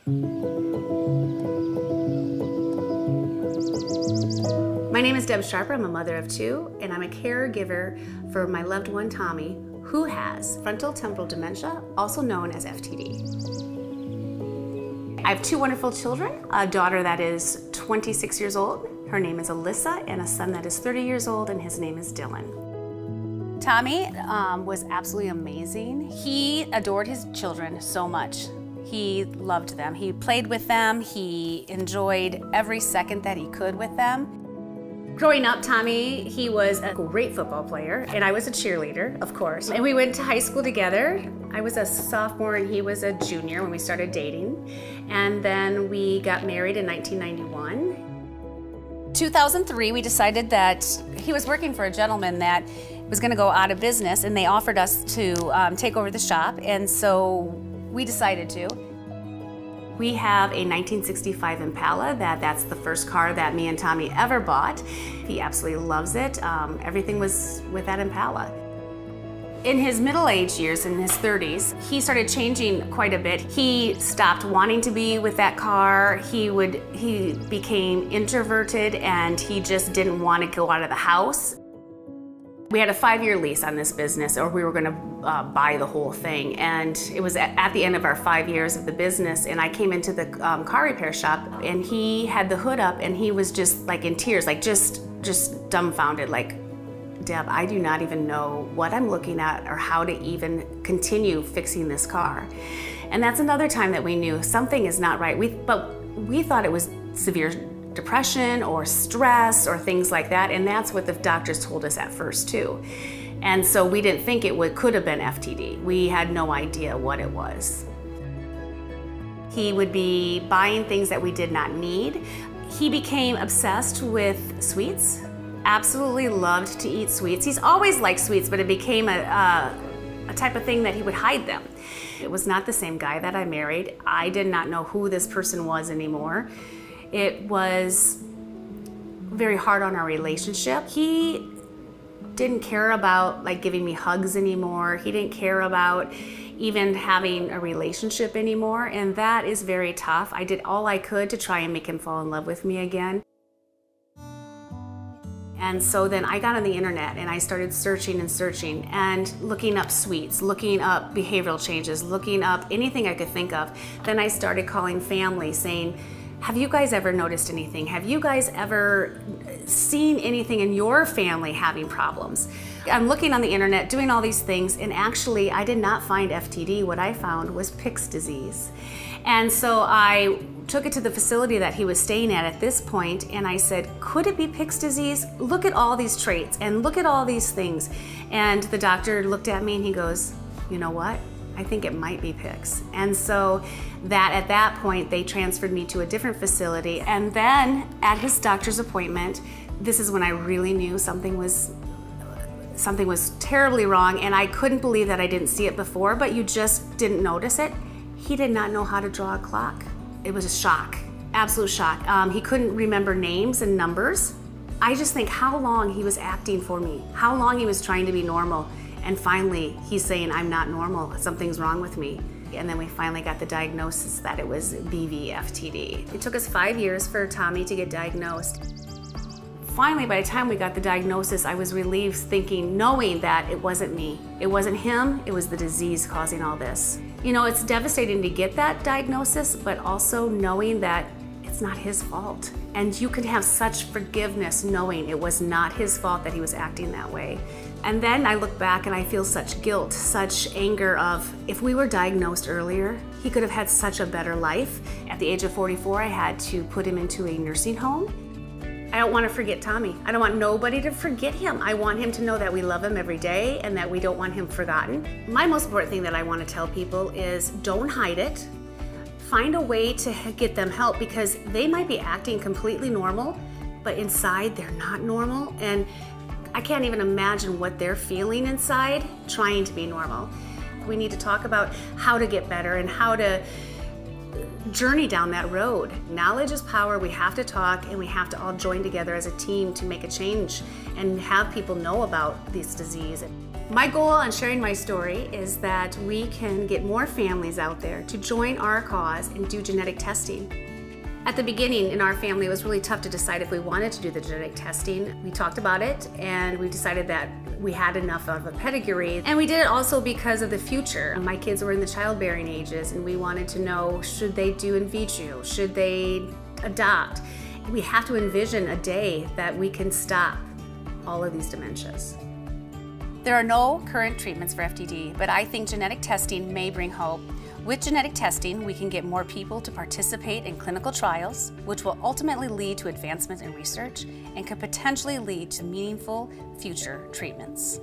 My name is Deb Sharper. I'm a mother of two, and I'm a caregiver for my loved one, Tommy, who has frontotemporal dementia, also known as FTD. I have two wonderful children, a daughter that is 26 years old. Her name is Alyssa, and a son that is 30 years old, and his name is Dylan. Tommy was absolutely amazing. He adored his children so much. He loved them. He played with them. He enjoyed every second that he could with them. Growing up, Tommy, he was a great football player, and I was a cheerleader, of course. And we went to high school together. I was a sophomore and he was a junior when we started dating. And then we got married in 1991. 2003, we decided that he was working for a gentleman that was gonna go out of business, and they offered us to take over the shop, and so we decided to. We have a 1965 Impala. That's the first car that me and Tommy ever bought. He absolutely loves it. Everything was with that Impala. In his middle-aged years, in his 30s, he started changing quite a bit. He stopped wanting to be with that car. He became introverted, and he just didn't want to go out of the house. We had a 5-year lease on this business, or we were going to buy the whole thing. And it was at the end of our 5 years of the business, and I came into the car repair shop, and he had the hood up, and he was just like in tears, like just dumbfounded, like, Deb, I do not even know what I'm looking at or how to even continue fixing this car. And that's another time that we knew something is not right. But we thought it was severe depression or stress or things like that, and that's what the doctors told us at first too. And so we didn't think could have been FTD. We had no idea what it was. He would be buying things that we did not need. He became obsessed with sweets, absolutely loved to eat sweets. He's always liked sweets, but it became a type of thing that he would hide them. It was not the same guy that I married. I did not know who this person was anymore. It was very hard on our relationship. He didn't care about like giving me hugs anymore. He didn't care about even having a relationship anymore, and that is very tough. I did all I could to try and make him fall in love with me again. And so then I got on the internet and I started searching and searching and looking up sweets, looking up behavioral changes, looking up anything I could think of. Then I started calling family saying, have you guys ever noticed anything? Have you guys ever seen anything in your family having problems? I'm looking on the internet, doing all these things, and actually I did not find FTD. What I found was Pick's disease. And so I took it to the facility that he was staying at this point, and I said, could it be Pick's disease? Look at all these traits and look at all these things. And the doctor looked at me and he goes, you know what? I think it might be Pick's. And so at that point, they transferred me to a different facility. And then at his doctor's appointment, this is when I really knew something was terribly wrong, and I couldn't believe that I didn't see it before, but you just didn't notice it. He did not know how to draw a clock. It was a shock, absolute shock. He couldn't remember names and numbers. I just think how long he was acting for me, how long he was trying to be normal. And finally, he's saying, I'm not normal, something's wrong with me. And then we finally got the diagnosis that it was BV-FTD. It took us 5 years for Tommy to get diagnosed. Finally, by the time we got the diagnosis, I was relieved knowing that it wasn't me. It wasn't him, it was the disease causing all this. You know, it's devastating to get that diagnosis, but also knowing that it's not his fault. And you can have such forgiveness knowing it was not his fault that he was acting that way. And then I look back and I feel such guilt, such anger of, if we were diagnosed earlier, he could have had such a better life. At the age of 44, I had to put him into a nursing home. I don't want to forget Tommy. I don't want nobody to forget him. I want him to know that we love him every day and that we don't want him forgotten. My most important thing that I want to tell people is don't hide it. Find a way to get them help, because they might be acting completely normal, but inside they're not normal. And I can't even imagine what they're feeling inside trying to be normal. We need to talk about how to get better and how to journey down that road. Knowledge is power. We have to talk, and we have to all join together as a team to make a change and have people know about this disease. My goal on sharing my story is that we can get more families out there to join our cause and do genetic testing. At the beginning in our family, it was really tough to decide if we wanted to do the genetic testing. We talked about it and we decided that we had enough of a pedigree. And we did it also because of the future. My kids were in the childbearing ages and we wanted to know, should they do in vitro? Should they adopt? We have to envision a day that we can stop all of these dementias. There are no current treatments for FTD, but I think genetic testing may bring hope. With genetic testing, we can get more people to participate in clinical trials, which will ultimately lead to advancement in research and could potentially lead to meaningful future treatments.